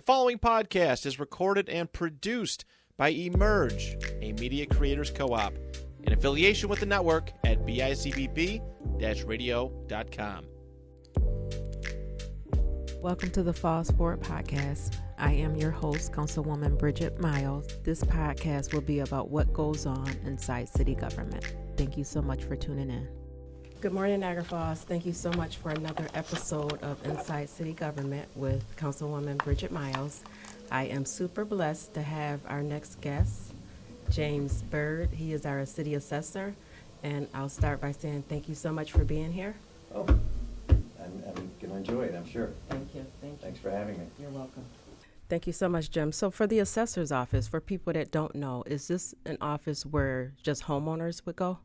The following podcast is recorded and produced by Emerge, a media creators co-op, in affiliation with the network at bicbb-radio.com. Welcome to the Falls Forward Podcast. I am your host, Councilwoman Bridget Miles. This podcast will be about what goes on inside city government. Thank you so much for tuning in. Good morning, Niagara Falls. Thank you so much for another episode of Inside City Government with Councilwoman Bridget Miles. I am super blessed to have our next guest, James Bird. He is our city assessor, and I'll start by saying thank you so much for being here. Oh, I'm going to enjoy it, I'm sure. Thank you. Thanks for having me. You're welcome. Thank you so much, Jim. So for the assessor's office, for people that don't know, is this an office where just homeowners would go?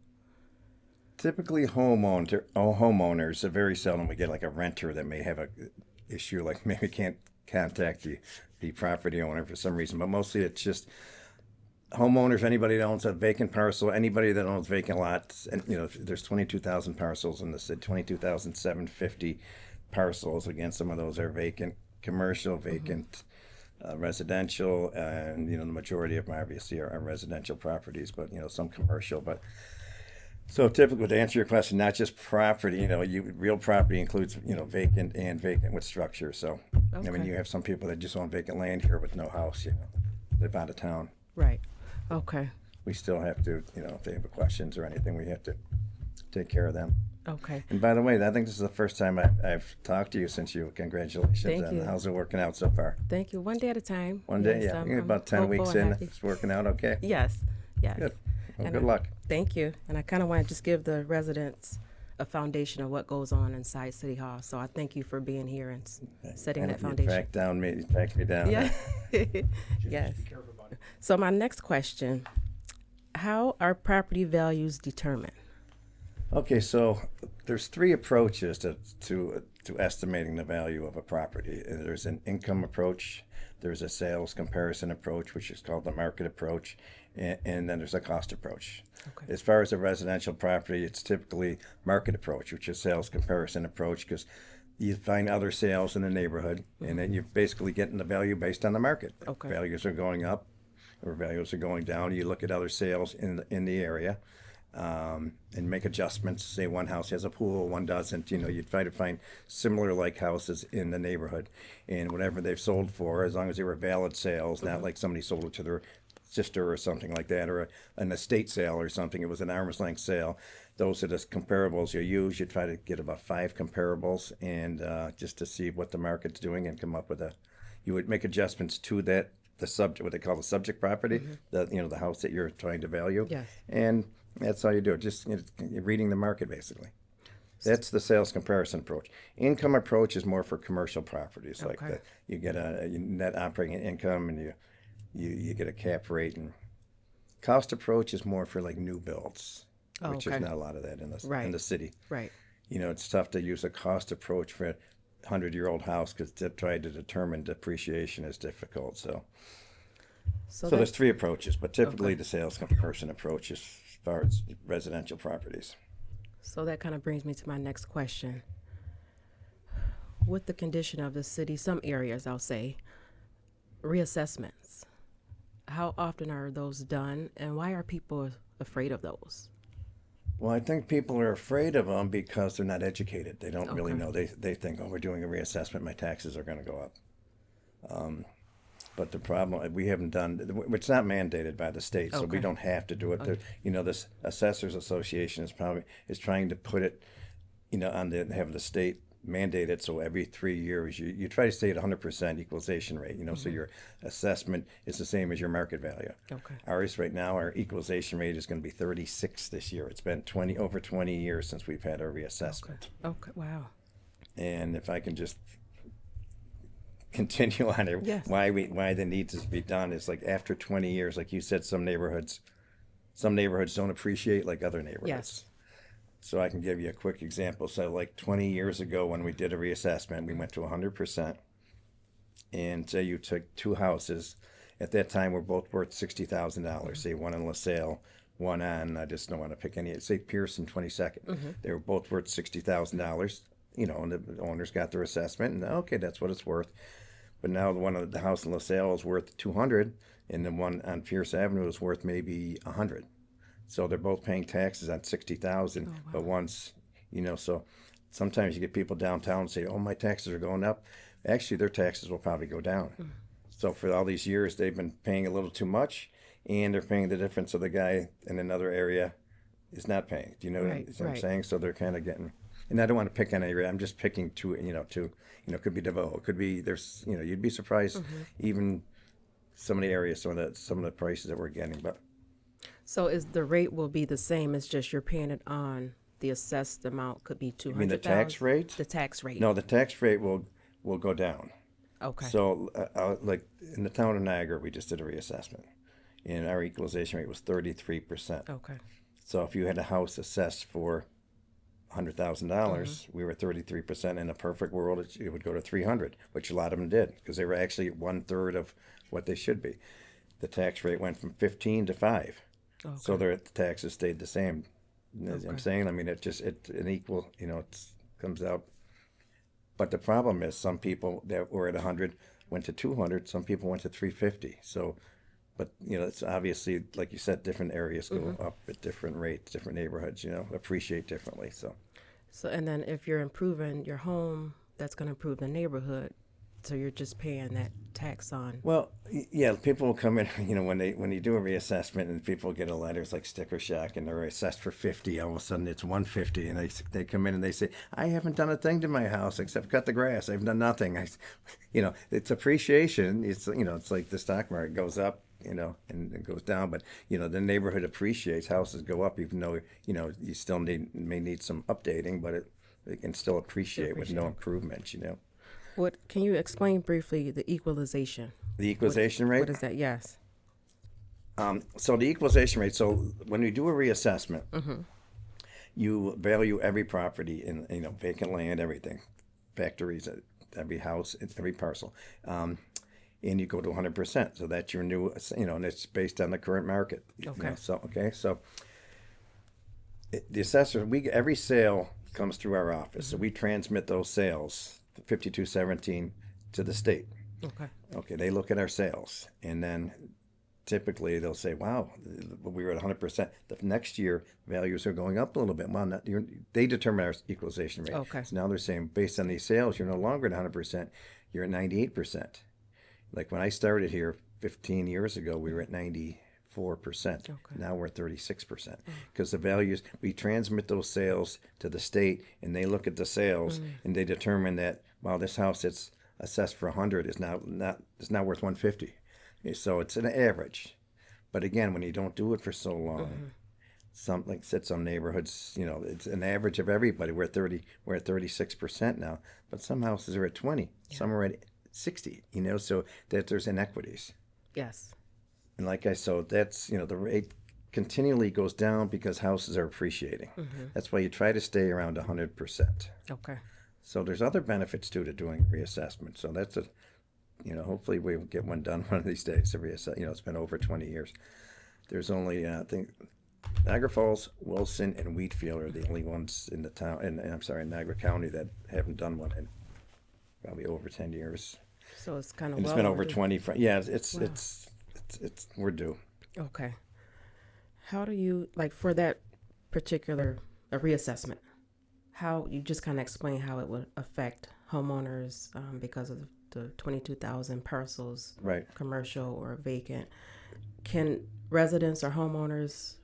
Typically homeowners, very seldom we get like a renter that may have a issue, like maybe can't contact the property owner for some reason, but mostly it's just homeowners, anybody that owns a vacant parcel, anybody that owns vacant lots, and there's 22,000 parcels in the city, 22,750 parcels. Again, some of those are vacant, commercial, vacant, residential, and the majority of them obviously are residential properties, but some commercial. But so typically, to answer your question, not just property, real property includes vacant and vacant with structure. So Okay. I mean, you have some people that just own vacant land here with no house, live out of town. Right. Okay. We still have to, if they have questions or anything, we have to take care of them. Okay. And by the way, I think this is the first time I've talked to you since you. Congratulations. Thank and you. How's it working out so far? Thank you. One day at a time. One day, Yes, yeah. I'm You're about 10 hopeful weeks and in. happy. It's working out okay? Yes. Yes. Good. Well, And good luck. Thank you. And I kind of want to just give the residents a foundation of what goes on inside City Hall. So I thank you for being here and setting And that if you foundation. back me down. Yeah. Yes. So my next question, how are property values determined? Okay, so there's three approaches to estimating the value of a property. There's an income approach, there's a sales comparison approach, which is called the market approach, and then there's a cost approach. Okay. As far as a residential property, it's typically market approach, which is sales comparison approach, because you find other sales in the neighborhood, and then you're basically getting the value based on the market. Okay. Values are going up or values are going down. You look at other sales in the area. And make adjustments. Say one house has a pool, one doesn't. You try to find similar like houses in the neighborhood, and whatever they've sold for, as long as they were valid sales, not like somebody sold it to their sister or something like that, or an estate sale or something. It was an arm's length sale. Those are the comparables you use. You try to get about 5 comparables, and just to see what the market's doing, and come up with you would make adjustments to that, the subject, what they call the subject property, the house that you're trying to value. Yes. And that's how you do it. Just you're reading the market, basically. That's the sales comparison approach. Income approach is more for commercial properties, like Okay. that. You get a net operating income, and you get a cap rate. And cost approach is more for like new builds, which okay. is not a lot of that in the city. Right. It's tough to use a cost approach for a 100-year-old house, because to try to determine depreciation is difficult. So there's 3 approaches, but typically Okay. the sales comparison approach is as far as residential properties. So that kind of brings me to my next question. With the condition of the city, some areas, I'll say, reassessments, how often are those done, and why are people afraid of those? Well, I think people are afraid of them because they're not educated. They don't really Okay. know. They think, we're doing a reassessment, my taxes are going to go up. But the problem, we haven't done, it's not mandated by the state, so we Okay. don't have to do it. This Assessors Association is trying to put it, have the state mandate it, so every 3 years you try to stay at 100% equalization rate, so your assessment is the same as your market value. Okay. Ours right now, our equalization rate is going to be 36 this year. It's been over 20 years since we've had a reassessment. Okay. Wow. And if I can just continue on it, Yes. why the needs to be done is, like, after 20 years, like you said, some neighborhoods don't appreciate like other neighborhoods. Yes. So I can give you a quick example. So like 20 years ago, when we did a reassessment, we went to 100%. And say you took 2 houses, at that time were both worth $60,000. Say one in LaSalle, one on, I just don't want to pick any, say Pierce and 22nd. They were both worth $60,000, and the owners got their assessment, and okay, that's what it's worth. but now the house in LaSalle is worth 200, and the one on Pierce Avenue is worth maybe 100. So they're both paying taxes on 60,000, but once, so sometimes you get people downtown say, "Oh, my taxes are going up." Actually, their taxes will probably go down. So for all these years, they've been paying a little too much, and they're paying the difference of the guy in another area is not paying. Do you know what I'm saying? So they're kind of getting, and I don't want to pick on any area. I'm just picking two, could be DeVoe, could be, there's, you'd be surprised even some of the areas, some of the prices that we're getting. But So is the rate will be the same, it's just you're paying it on the assessed amount could be 200,000? I mean the tax rate? The tax rate. No, the tax rate will go down. Okay. So like in the town of Niagara, we just did a reassessment, and our equalization rate was 33%. Okay. So if you had a house assessed for $100,000, we were 33%. In a perfect world, it would go to 300, which a lot of them did because they were actually 1/3 of what they should be. The tax rate went from 15 to 5, so the taxes stayed the same. I'm saying, I mean, it's an equal, it comes out. But the problem is some people that were at 100 went to 200. Some people went to 350. So, but it's obviously, like you said, different areas go up at different rates, different neighborhoods, appreciate differently. So, and then if you're improving your home, that's going to improve the neighborhood. So you're just paying that tax on. Well, yeah, people will come in, when you do a reassessment and people get a letter, it's like sticker shock, and they're assessed for 50. All of a sudden it's 150, and they come in and they say, "I haven't done a thing to my house except cut the grass. I've done nothing." It's appreciation. It's it's like the stock market goes up, and it goes down, but the neighborhood appreciates. Houses go up, even though you still may need some updating, but it can still appreciate with no improvements. What can you explain briefly the equalization? The equalization rate? What is that? Yes. So the equalization rate. So when you do a reassessment, you value every property in vacant land, everything, factories, every house, every parcel, and you go to 100%. So that's your new, and it's based on the current market. Okay. So the assessor, every sale comes through our office, so we transmit those sales, 5217, to the state. Okay, they look at our sales, and then typically they'll say, "Wow, we were at 100%. The next year, values are going up a little bit." Well, they determine our equalization rate. Okay. So now they're saying, based on these sales, you're no longer at 100%. You're at 98%. Like when I started here 15 years ago, we were at 94%. Now we're at 36%. Because the values, we transmit those sales to the state, and they look at the sales, and they determine that, wow, this house that's assessed for 100 is now worth 150. So it's an average. But again, when you don't do it for so long, some neighborhoods, it's an average of everybody. We're at 36% now, but some houses are at 20, some are at 60. So that there's inequities. Yes. And that's the rate continually goes down because houses are appreciating. That's why you try to stay around 100%. Okay. So there's other benefits too to doing reassessment. So that's hopefully we'll get one done one of these days. It's been over 20 years. There's only I think Niagara Falls, Wilson, and Wheatfield are the only ones in the town, in Niagara County that haven't done one in probably over 10 years. So it's kind of it's been over 20. It's we're due. Okay. How do you, for that particular reassessment, how you just kind of explain how it would affect homeowners because of the 22,000 parcels, right, commercial or vacant? Can residents or homeowners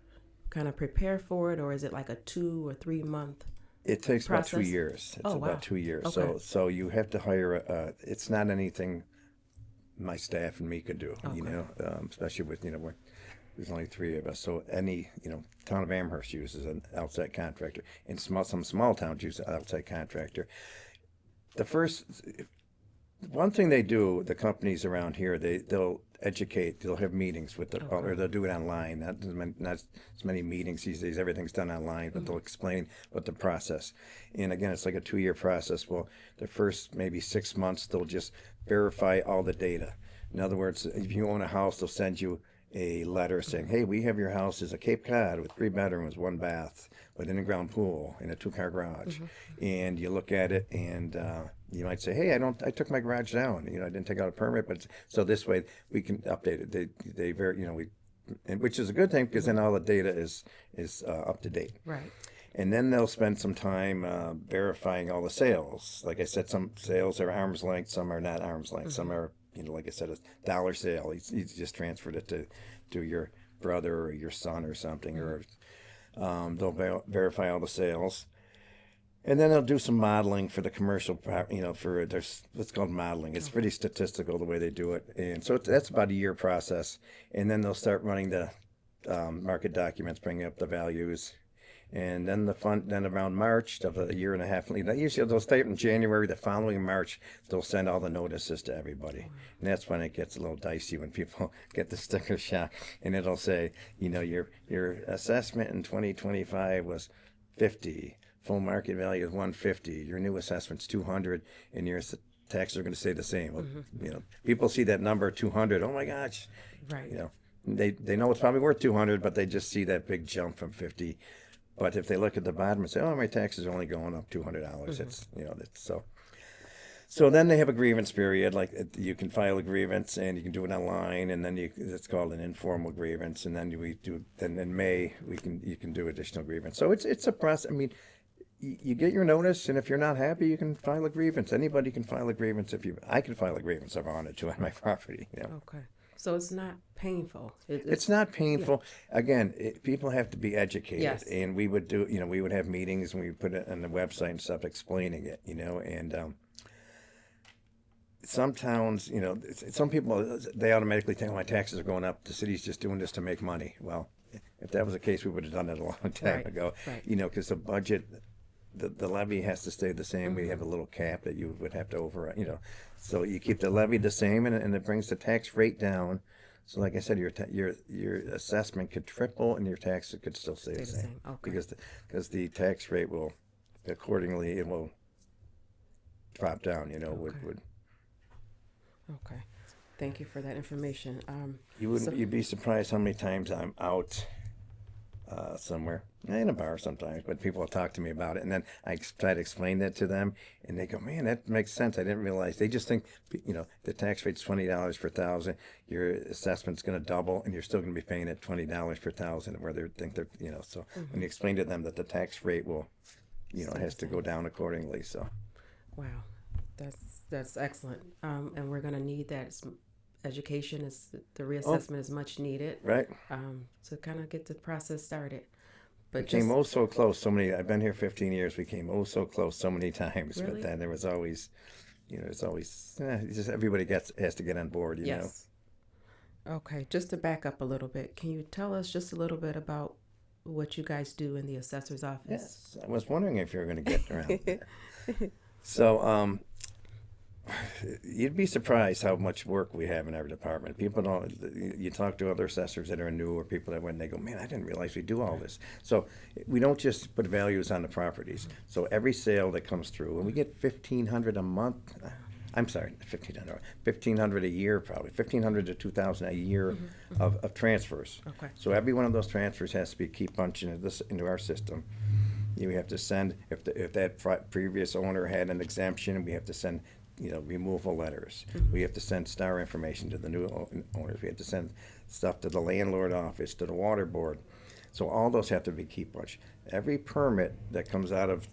kind of prepare for it, or is it like a 2 or 3 month It takes process? about 2 years. It's about 2 years. Okay. So you have to hire. It's not anything my staff and me could do. Especially with there's only 3 of us. So town of Amherst uses an outside contractor, and some small towns use an outside contractor. One thing they do, the companies around here, they'll educate. They'll have meetings with or they'll do it online. Not as many meetings these days. Everything's done online, but they'll explain what the process. And again, it's like a 2-year process. Well, the first maybe 6 months, they'll just verify all the data. In other words, if you own a house, they'll send you a letter saying, hey, we have your house as a Cape Cod with 3 bedrooms, 1 bath, with an in-ground pool and a 2-car garage. And you look at it and you might say, hey, I took my garage down. I didn't take out a permit, but so this way we can update it. They very, which is a good thing because then all the data is up to date. Right. And then they'll spend some time verifying all the sales. Like I said, some sales are arm's length, some are not arm's length, some are, like I said, a dollar sale. You just transferred it to your brother or your son or something, or they'll verify all the sales. And then they'll do some modeling for the commercial, for there's what's called modeling. It's pretty statistical the way they do it. And so that's about a year process. And then they'll start running the market documents, bringing up the values. And then then around March of a year and a half, usually they'll start in January. The following March, they'll send all the notices to everybody, and that's when it gets a little dicey when people get the sticker shock, and it'll say, your assessment in 2025 was 50, full market value is 150, your new assessment's 200, and your taxes are going to stay the same. Well, people see that number 200. Oh my gosh, Right. They know it's probably worth 200, but they just see that big jump from 50. But if they look at the bottom and say, "Oh, my taxes are only going up $200," it's that's so. So then they have a grievance period. Like you can file a grievance and you can do it online, and then it's called an informal grievance. And then then in May you can do additional grievance. So it's a process. I mean, you get your notice, and if you're not happy, you can file a grievance. Anybody can file a grievance. I can file a grievance if I wanted to on my property. Okay. So it's not painful. It's not painful. Yeah. Again, people have to be educated, yes. And we would we would have meetings and we would put it on the website and stuff explaining it, and some towns, some people, they automatically think, my taxes are going up. The city's just doing this to make money. Well, if that was the case, we would have done it a long time ago, right. Because the budget, the levy has to stay the same. We have a little cap that you would have to override, So you keep the levy the same, and it brings the tax rate down. So, like I said, your assessment could triple, and your taxes could still stay the same. Okay. Because the tax rate will, accordingly, it will drop down. Okay. Thank you for that information. You'd be surprised how many times I'm out somewhere, in a bar sometimes, but people will talk to me about it, and then I try to explain that to them, and they go, man, that makes sense. I didn't realize. They just think, the tax rate's $20 per thousand, your assessment's going to double, and you're still going to be paying it $20 per thousand, where they think they're, so when you explain to them that the tax rate will, has to go down accordingly, so. Wow, that's excellent, and we're going to need that. Education the reassessment is much needed, right? To kind of get the process started. But we came so close. I've been here 15 years. We came so close so many times, really? But then there was always, it's just everybody has to get on board, yes. Okay, just to back up a little bit, can you tell us just a little bit about what you guys do in the assessor's office? Yes, I was wondering if you were going to get around there. So, you'd be surprised how much work we have in our department. People don't. You talk to other assessors that are new, or people that they go, man, I didn't realize we do all this. So we don't just put values on the properties. So every sale that comes through, and we get $1,500 a month. I'm sorry, $1,500 a year, probably $1,500 to $2,000 a year of transfers. Okay. So every one of those transfers has to keep punching into our system. You have to send if that previous owner had an exemption, we have to send removal letters. We have to send star information to the new owners. We have to send stuff to the landlord office, to the water board. So all those have to be keep punch. Every permit that comes out of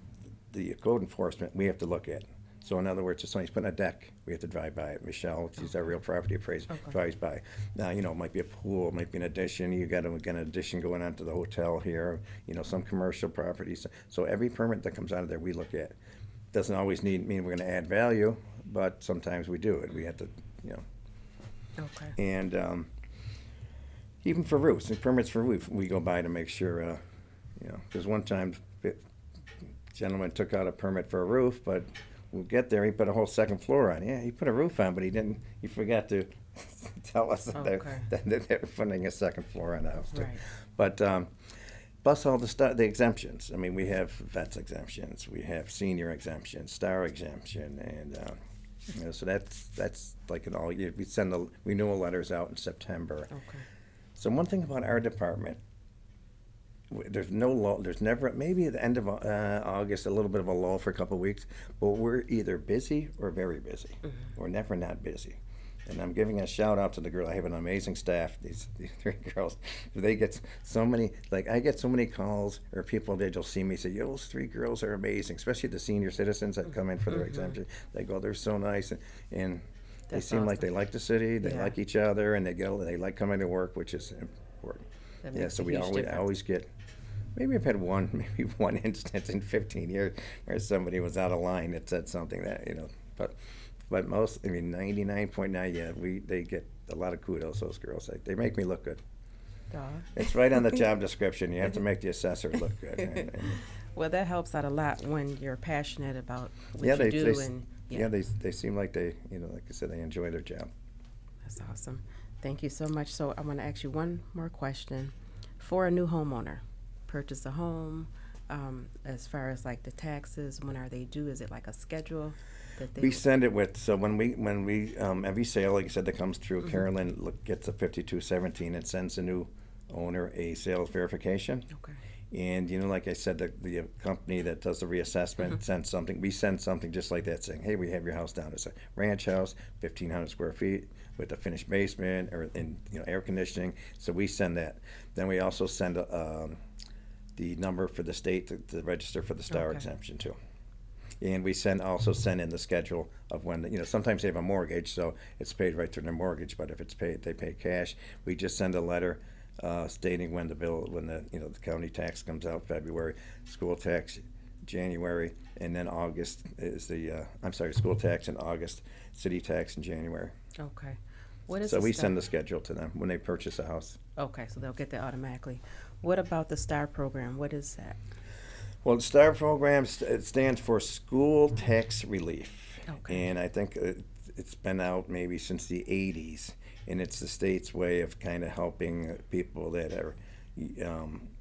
the code enforcement, we have to look at. So in other words, if somebody's putting a deck, we have to drive by it. Michelle, she's our real property appraiser, drives by. Now, it might be a pool, it might be an addition. You got an addition going on to the hotel here, some commercial properties. So every permit that comes out of there, we look at. Doesn't always mean we're going to add value, but sometimes we do it. We have to, Okay. And even for roofs, and permits for roof, we go by to make sure, because one time, a gentleman took out a permit for a roof, but we'll get there, he put a whole second floor on. Yeah, he put a roof on, but he forgot to tell us that they're putting a second floor on the house too. Right. But, plus all the exemptions. I mean, we have vets exemptions, we have senior exemptions, star exemption, and so that's like an all year. We send the renewal letters out in September. Okay. So one thing about our department, there's no lull. There's never, maybe at the end of August, a little bit of a lull for a couple of weeks, but we're either busy or very busy. We're never not busy. And I'm giving a shout out to the girl. I have an amazing staff. These 3 girls, they get so many. Like I get so many calls or people that'll see me say, "Yo, those 3 girls are amazing." Especially the senior citizens that come in for their exemption. They go, "They're so nice," and they That's seem like awesome. they like the city. They Yeah. like each other, and they like coming to work, which is important. That Yeah. makes So a we huge always I difference. always get. Maybe I've had maybe one instance in 15 years where somebody was out of line that said something that but most, I mean, 99.9, yeah, they get a lot of kudos. Those girls, they make me look good. Duh. It's right on the job description. You have to make the assessor look good. Well, that helps out a lot when you're passionate about what Yeah, you do, and they seem like they, like I said, they enjoy their job. that's awesome. Thank you so much. So I want to ask you one more question. For a new homeowner, purchase a home, as far as like the taxes, when are they due? Is it like a schedule that they? We send it with, so when we every sale, like I said, that comes through, Carolyn gets a 5217 and sends the new owner a sales verification. Okay. And like I said, the company that does the reassessment sends something. We send something just like that, saying, "Hey, we have your house down. It's a ranch house, 1,500 square feet, with a finished basement or air conditioning." So we send that. Then we also send the number for the state to register for the star exemption too. And we also send in the schedule of when sometimes they have a mortgage, so it's paid right through their mortgage. But if it's paid, they pay cash. We just send a letter stating when the county tax comes out, February, school tax January, and then August is school tax in August, city tax in January. Okay. What is So the we star? send the schedule to them when they purchase a house. Okay, so they'll get that automatically. What about the STAR program? What is that? Well, the STAR program, it stands for School Tax Relief. Okay. And I think it's been out maybe since the 80s. And it's the state's way of kind of helping people that are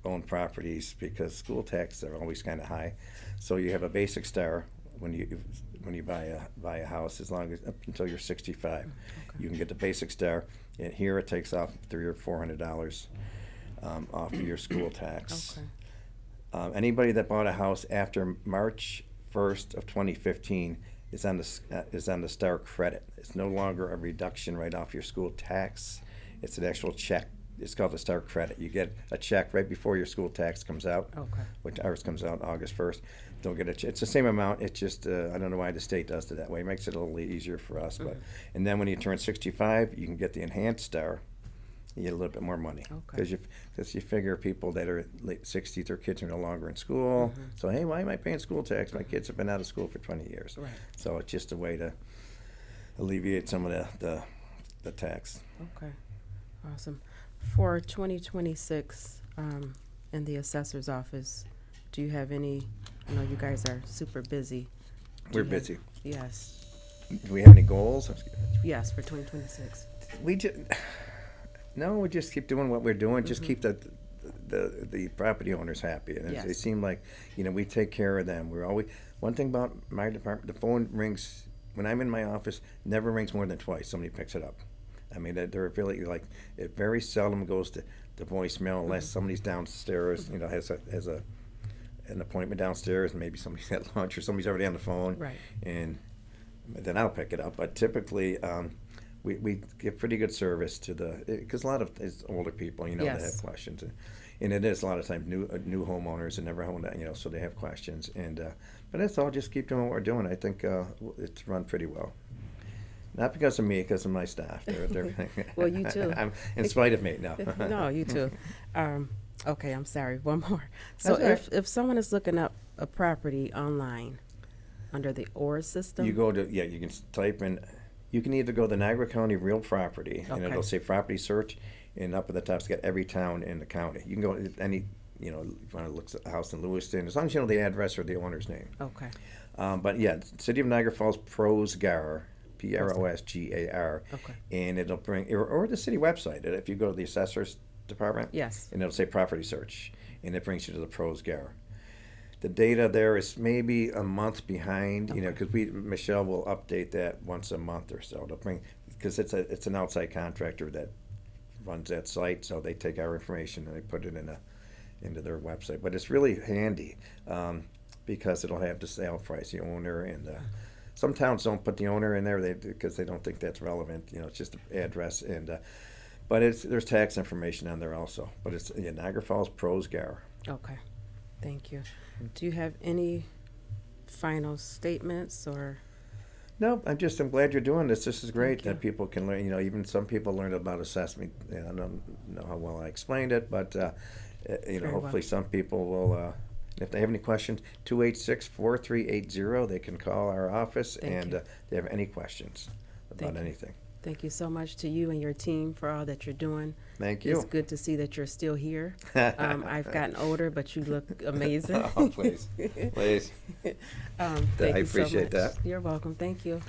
own properties, because school taxes are always kind of high. So you have a basic STAR when you buy a house, as long as up until you're 65. You can get the basic STAR. And here it takes off $300 or $400 off of your school tax. Okay. Anybody that bought a house after March 1st of 2015 is on the STAR credit. It's no longer a reduction right off your school tax. It's an actual check. It's called the STAR credit. You get a check right before your school tax comes out. Okay. Which ours comes out August 1st. Don't get a check. It's the same amount. It's just I don't know why the state does it that way. It makes it a little easier for us. But and then when you turn 65, you can get the enhanced STAR. You get a little bit more money, because you figure people that are late 60s, their kids are no longer in school. So hey, why am I paying school tax? My kids have been out of school for 20 years. Right. So it's just a way to alleviate some of the tax. Okay. Awesome. For 2026, in the assessor's office, do you have any? I know you guys are super busy. Do We're you have- busy. Yes. Do we have any goals? Yes, for 2026. No, we just keep doing what we're doing. Just keep the property owners happy, and Yes. they seem like we take care of them. We're always one thing about my department. The phone rings when I'm in my office. Never rings more than twice. Somebody picks it up. I mean, they're really like it. Very seldom goes to voicemail unless somebody's downstairs. Has an appointment downstairs, and maybe somebody's at lunch or somebody's already on the phone. Right. And then I'll pick it up. But typically. We give pretty good service to because a lot of it's older people, that Yes. have questions, and it is a lot of times new homeowners and never owned that, so they have questions, and but that's all. Just keep doing what we're doing. I think it's run pretty well. Not because of me, because of my staff. They're Well, you too. In spite of me, no. No, you too. Okay, I'm sorry. One more. So That's all right. if someone is looking up a property online under the OR system, You go to you can type in. You can either go to the Niagara County Real Property, and Okay. it'll say Property Search, and up at the top it's got every town in the county. You can go to any, if you want to look at a house in Lewiston, as long as you know the address or the owner's name. Okay. But yeah, City of Niagara Falls Prosgar, Prosgar, Okay. and it'll bring, or the city website. If you go to the Assessor's Department, Yes. and it'll say Property Search, and it brings you to the Prosgar. The data there is maybe a month behind, because Michelle will update that once a month or so. They'll bring, because it's an outside contractor that runs that site, so they take our information and they put it into their website. But it's really handy because it'll have the sale price, the owner, and some towns don't put the owner in there because they don't think that's relevant. It's just the address but there's tax information on there also. But it's Niagara Falls Pros Gar. Okay, thank you. Do you have any final statements or? No, I'm glad you're doing this. This is great Thank you. that people can learn. Even some people learned about assessment. I don't know how well I explained it, but hopefully some people will. If they have any questions, 286-4380. They can call our office if they have any questions about anything. Thank you so much to you and your team for all that you're doing. Thank you. It's good to see that you're still here. I've gotten older, but you look amazing. Oh, please. Please. Thank I you so appreciate much. that. You're welcome. Thank you.